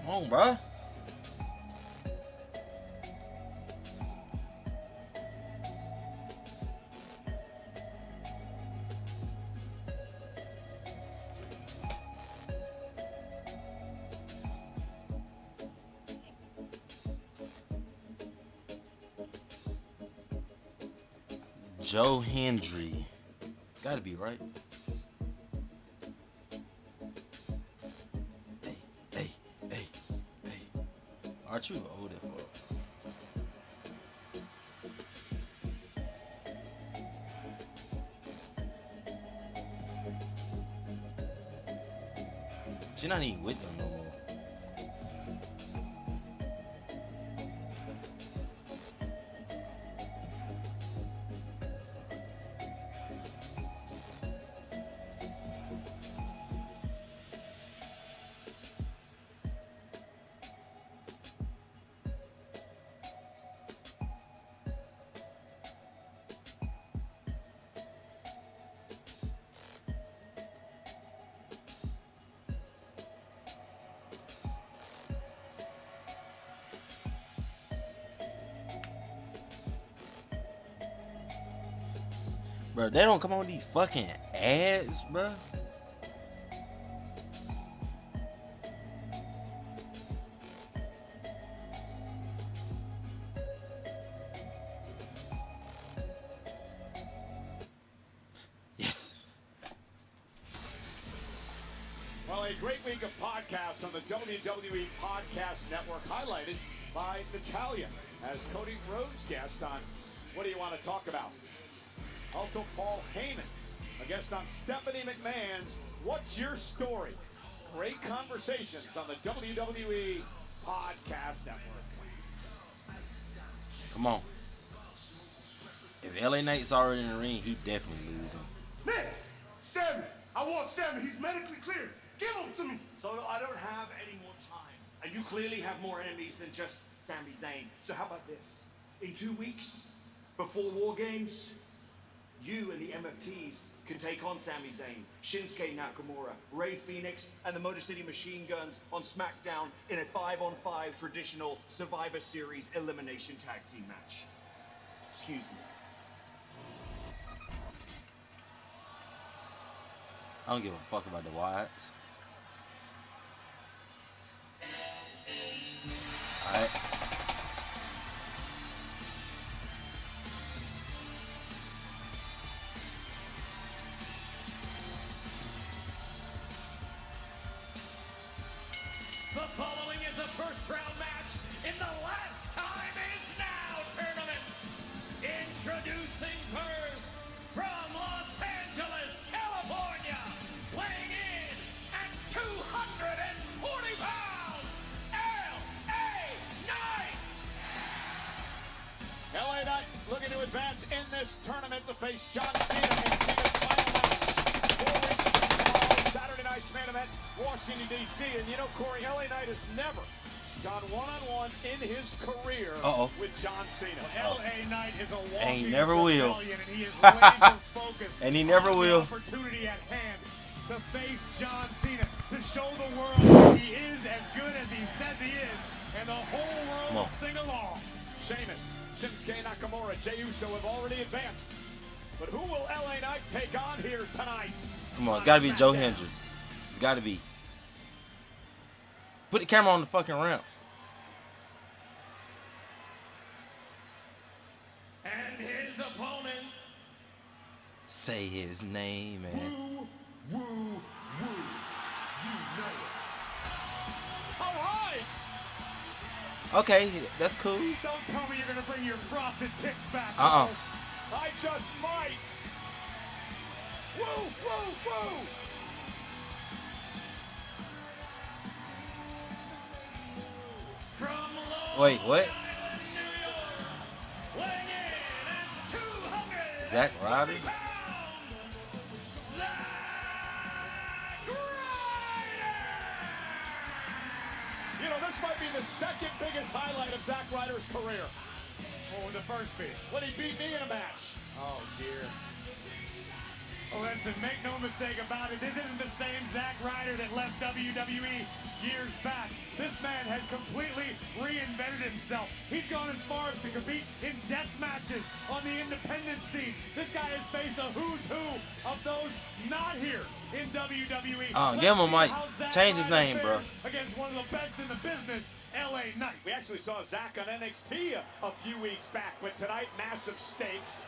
Come on, bruh. Joe Hendry. Gotta be right. Aren't you old as fuck? She's not even with them no more. Bro, they don't come on these fucking ads, bro. Yes. Well, a great week of podcasts on the WWE Podcast Network, highlighted by Natalia as Cody Rhodes' guest on What Do You Want to Talk About? Also, Paul Heyman, a guest on Stephanie McMahon's What's Your Story? Great conversations on the WWE Podcast Network. Come on. If LA Knight's already in the ring, he definitely losing. Man, Sammy, I want Sammy. He's medically cleared. Give him to me. So I don't have any more time. And you clearly have more enemies than just Sami Zayn. So how about this? In 2 weeks, before War Games, you and the MFTs can take on Sami Zayn, Shinsuke Nakamura, Rey Fenix, and the Motor City Machine Guns on SmackDown in a 5-on-5 traditional Survivor Series elimination tag team match. Excuse me. I don't give a fuck about the Wyatts. Alright. The following is a first round match in the Last Time Is Now tournament. Introducing first from Los Angeles, California, weighing in at 240 pounds, LA Knight. LA Knight looking to advance in this tournament to face John Cena in Cena's final match. 4 weeks tomorrow, Saturday night's main event, Washington, D.C. And you know, Corey, LA Knight has never gone one-on-one in his career with John Cena. Well, LA Knight is a walking And he never will. rebellion, and he is laser focused And he never on will. the opportunity at hand to face John Cena, to show the world that he is as good as he says he is, and the whole world will sing along. Sheamus, Shinsuke Nakamura, Jey Uso have already advanced. But who will LA Knight take on here tonight? Come on, it's gotta be Joe Hendry. It's gotta be. Put the camera on the fucking ramp. And his opponent. Say his name, man. Woo, woo, woo. You know it. All right. Okay, that's cool. Don't tell me you're gonna bring your frosted tips back. Uh-uh. I just might. Woo, woo, woo. Wait, what? Zack Ryder? You know, this might be the second biggest highlight of Zack Ryder's career. What would the first be? When he beat me in a match. Oh, dear. Listen, make no mistake about it. This isn't the same Zack Ryder that left WWE years back. This man has completely reinvented himself. He's gone as far as to compete in death matches on the independent scene. This guy has faced a who's who of those not here in WWE. Give him a mic. Change his name, bro. Against one of the best in the business, LA Knight. We actually saw Zack on NXT a few weeks back, but tonight, massive stakes.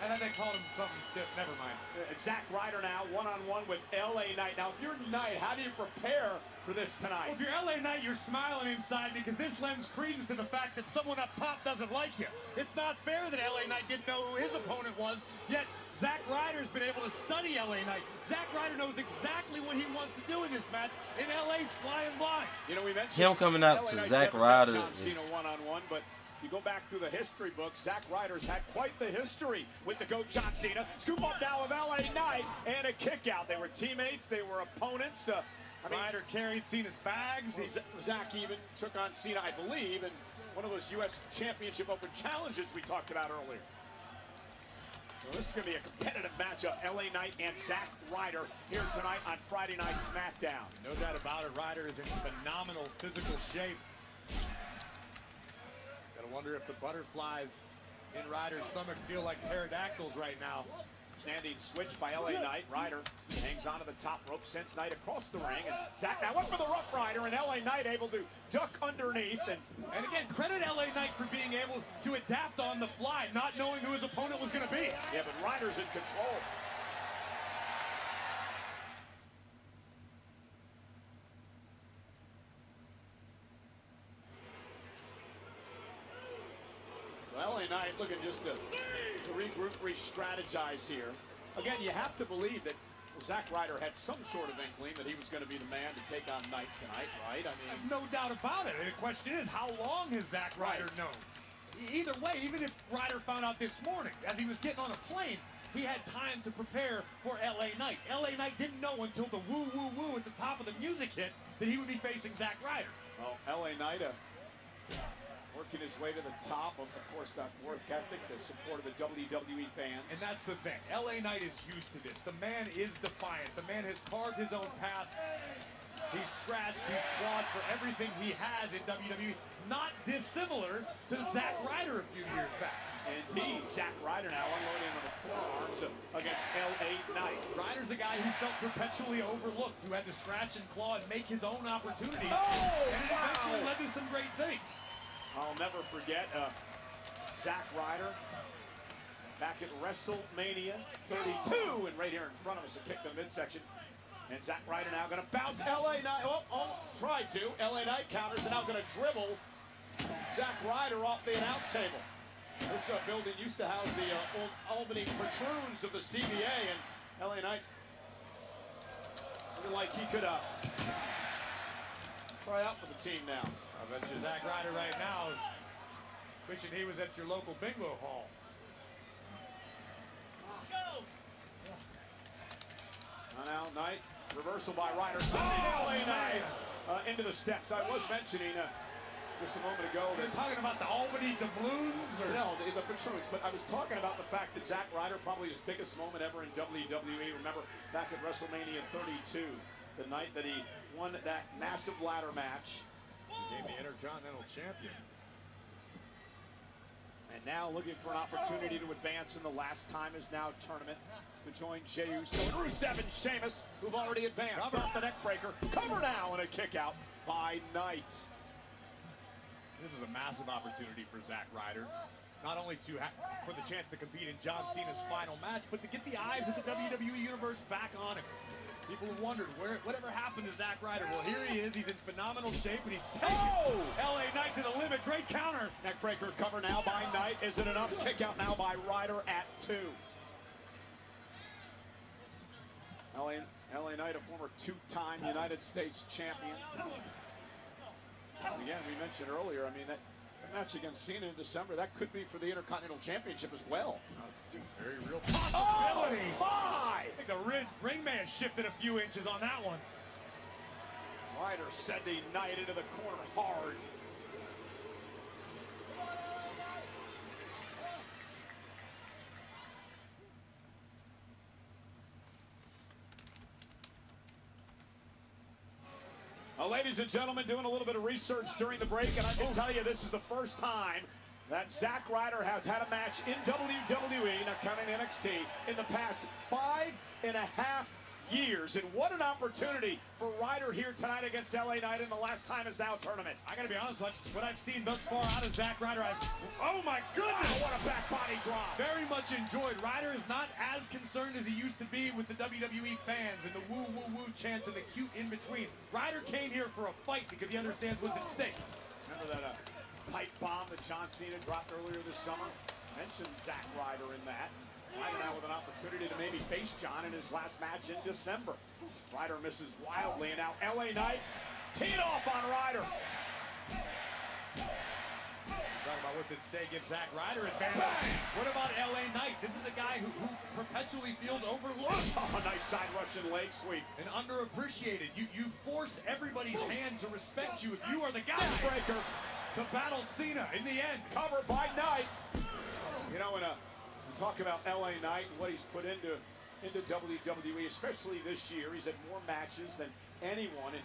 And then they called him something different. Never mind. Zack Ryder now, one-on-one with LA Knight. Now, if you're Knight, how do you prepare for this tonight? Well, if you're LA Knight, you're smiling inside because this lends credence to the fact that someone up top doesn't like you. It's not fair that LA Knight didn't know who his opponent was, yet Zack Ryder's been able to study LA Knight. Zack Ryder knows exactly what he wants to do in this match, and LA's flying blind. You know, we mentioned Him coming out to Zack Ryder John Cena one-on-one, but if you go back through the history books, Zack Ryder's had quite the history with the GOAT John Cena. Scoop up now of LA Knight and a kick out. They were teammates, they were opponents. Ryder carried Cena's bags. Zack even took on Cena, I believe, in one of those U.S. Championship Open challenges we talked about earlier. Well, this is going to be a competitive matchup, LA Knight and Zack Ryder here tonight on Friday Night Smackdown. No doubt about it, Ryder is in phenomenal physical shape. Gotta wonder if the butterflies in Ryder's stomach feel like pterodactyls right now. Standing switch by LA Knight. Ryder hangs onto the top rope, sends Knight across the ring. And Zach now went for the Rough Rider, and LA Knight able to duck underneath. And again, credit LA Knight for being able to adapt on the fly, not knowing who his opponent was going to be. Yeah, but Ryder's in control. Well, LA Knight looking just to regroup, re-strategize here. Again, you have to believe that Zack Ryder had some sort of inkling that he was going to be the man to take on Knight tonight, right? I mean, no doubt about it. And the question is, how long has Zack Ryder known? Either way, even if Ryder found out this morning, as he was getting on a plane, he had time to prepare for LA Knight. LA Knight didn't know until the woo, woo, woo at the top of the music hit that he would be facing Zack Ryder. Well, LA Knight working his way to the top of course, that work ethic, the support of the WWE fans. And that's the thing. LA Knight is used to this. The man is defiant. The man has carved his own path. He's scratched, he's clawed for everything he has in WWE. Not dissimilar to Zack Ryder a few years back. Indeed, Zack Ryder now unloading on the forearms against LA Knight. Ryder's a guy who felt perpetually overlooked, who had to scratch and claw and make his own opportunities. Oh, and it eventually led to some great things. I'll never forget Zack Ryder back at WrestleMania 32, and right here in front of us, a kick to the midsection. And Zack Ryder now going to bounce LA Knight. Tried to. LA Knight counters, and now going to dribble Zack Ryder off the announce table. This building used to house the old Albany Patroons of the CBA, and LA Knight looking like he could try out for the team now. I bet you Zack Ryder right now is wishing he was at your local bingo hall. Now Knight, reversal by Ryder. LA Knight into the steps. I was mentioning just a moment ago that you're talking about the Albany Doubloons, or no, the Patroons, but I was talking about the fact that Zack Ryder, probably his biggest moment ever in WWE. Remember back at WrestleMania 32, the night that he won that massive ladder match. Became the Intercontinental Champion. And now looking for an opportunity to advance in the last time is now tournament to join Jey Uso and Rusev and Sheamus, who've already advanced. Off the neck breaker. Cover now and a kick out by Knight. This is a massive opportunity for Zack Ryder. Not only for the chance to compete in John Cena's final match, but to get the eyes of the WWE Universe back on him. People have wondered whatever happened to Zack Ryder. Well, here he is. He's in phenomenal shape, and he's taking LA Knight to the limit. Great counter. Neckbreaker cover now by Knight. Is it enough? Kick out now by Ryder at 2. LA Knight, a former 2-time United States champion. Again, we mentioned earlier, I mean, that match against Cena in December, that could be for the Intercontinental Championship as well. It's a very real possibility. Oh, my! I think the ring man shifted a few inches on that one. Ryder sending Knight into the corner hard. Ladies and gentlemen, doing a little bit of research during the break, and I can tell you this is the first time that Zack Ryder has had a match in WWE, not counting NXT, in the past 5.5 years. And what an opportunity for Ryder here tonight against LA Knight in the last time is now tournament. I gotta be honest, what I've seen thus far out of Zack Ryder, oh my goodness! Wow, what a back body drop. Very much enjoyed. Ryder is not as concerned as he used to be with the WWE fans and the woo, woo, woo chants and the cute in between. Ryder came here for a fight because he understands what's at stake. Remember that pipe bomb that John Cena dropped earlier this summer? Mentioned Zack Ryder in that. Ryder now with an opportunity to maybe face John in his last match in December. Ryder misses wildly, and now LA Knight teed off on Ryder. Talking about what's at stake if Zack Ryder advances. What about LA Knight? This is a guy who perpetually feels overlooked. Oh, a nice side Russian leg sweep. And underappreciated. You force everybody's hand to respect you if you are the guy breaker to battle Cena in the end. Covered by Knight. You know, talk about LA Knight and what he's put into WWE, especially this year. He's had more matches than anyone in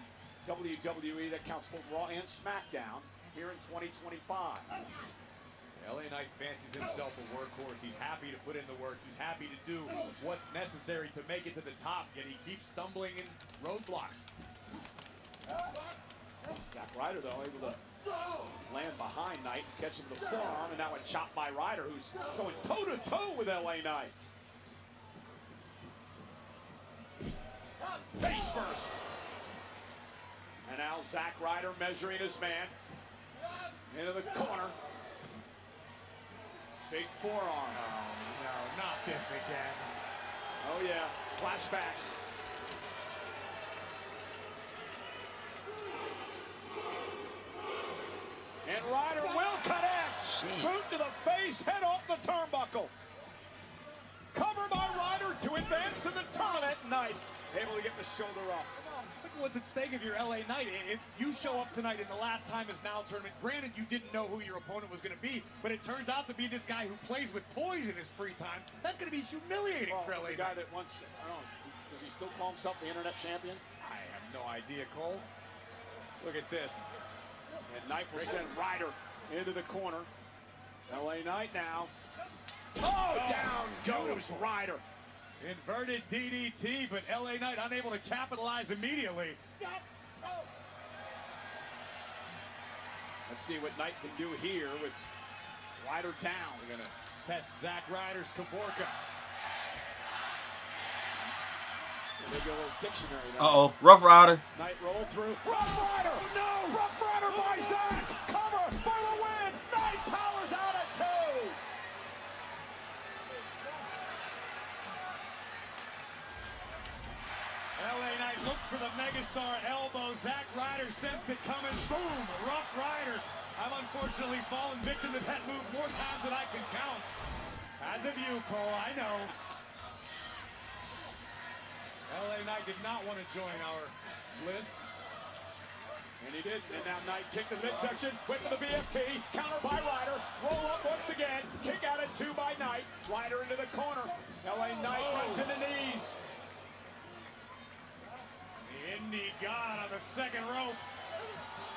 WWE that counts both Raw and Smackdown here in 2025. LA Knight fancies himself a workhorse. He's happy to put in the work. He's happy to do what's necessary to make it to the top, yet he keeps stumbling in roadblocks. Zack Ryder, though, able to land behind Knight and catch him with a forearm, and now a chop by Ryder, who's going toe-to-toe with LA Knight. Face first. And now Zack Ryder measuring his man. Into the corner. Big forearm. Oh, no, not this again. Oh, yeah. Flashbacks. And Ryder will connect. Boot to the face, head off the turnbuckle. Cover by Ryder to advance in the tournament. Knight able to get the shoulder up. Look at what's at stake if you're LA Knight. If you show up tonight in the last time is now tournament, granted you didn't know who your opponent was going to be, but it turns out to be this guy who plays with toys in his free time. That's going to be humiliating for LA The guy Knight. that once, I don't know, does he still call himself the internet champion? I have no idea, Cole. Look at this. And Knight will send Ryder into the corner. LA Knight now. Oh, down goes Ryder. Inverted DDT, but LA Knight unable to capitalize immediately. Let's see what Knight can do here with Ryder down. We're going to test Zack Ryder's Kavorka. Maybe a little dictionary now. Uh-oh, Rough Rider. Knight roll through. Rough Rider! No! Rough Rider by Zack! Cover for the win! Knight powers out at 2! LA Knight looked for the megastar elbow. Zack Ryder sensed it coming. Boom! Rough Rider. I've unfortunately fallen victim to that move more times than I can count. As of you, Cole, I know. LA Knight did not want to join our list. And he did. And now Knight kicked the midsection. Whip to the BFT. Counter by Ryder. Roll up once again. Kick out at 2 by Knight. Ryder into the corner. LA Knight runs into knees. The Indy God on the second rope.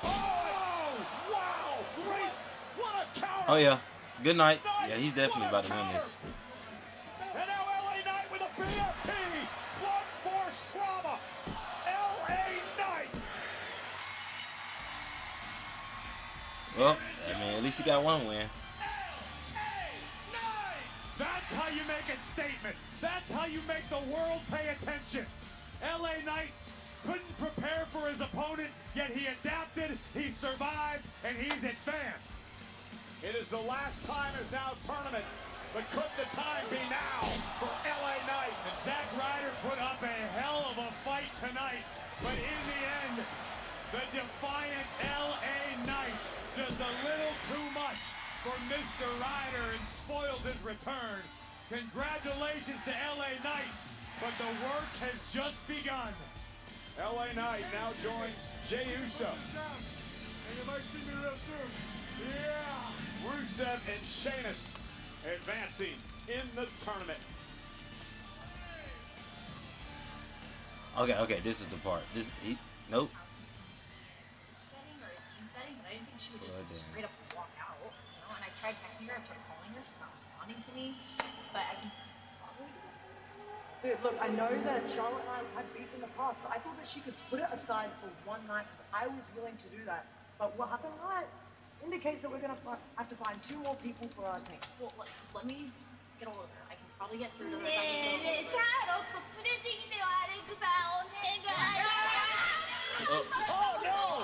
Oh! Wow! Great! What a counter! Oh, yeah. Good night. Yeah, he's definitely about to win this. And now LA Knight with a BFT! Blunt force trauma! LA Knight! Well, I mean, at least he got one win. That's how you make a statement. That's how you make the world pay attention. LA Knight couldn't prepare for his opponent, yet he adapted, he survived, and he's advanced. It is the last time is now tournament, but could the time be now for LA Knight? And Zack Ryder put up a hell of a fight tonight, but in the end, the defiant LA Knight does a little too much for Mr. Ryder and spoils his return. Congratulations to LA Knight, but the work has just begun. LA Knight now joins Jey Uso. And you might see me real soon. Yeah! Rusev and Sheamus advancing in the tournament. Okay, this is the part. Nope. Setting or a team setting, but I didn't think she would just straight up walk out. You know, and I tried texting her, I tried calling her, she's not responding to me. But I can probably do it. Dude, look, I know that Charlotte and I had beef in the past, but I thought that she could put it aside for one night because I was willing to do that. But what happened tonight indicates that we're going to have to find 2 more people for our team. Well, let me get a hold of her. I can probably get through to her. Oh no!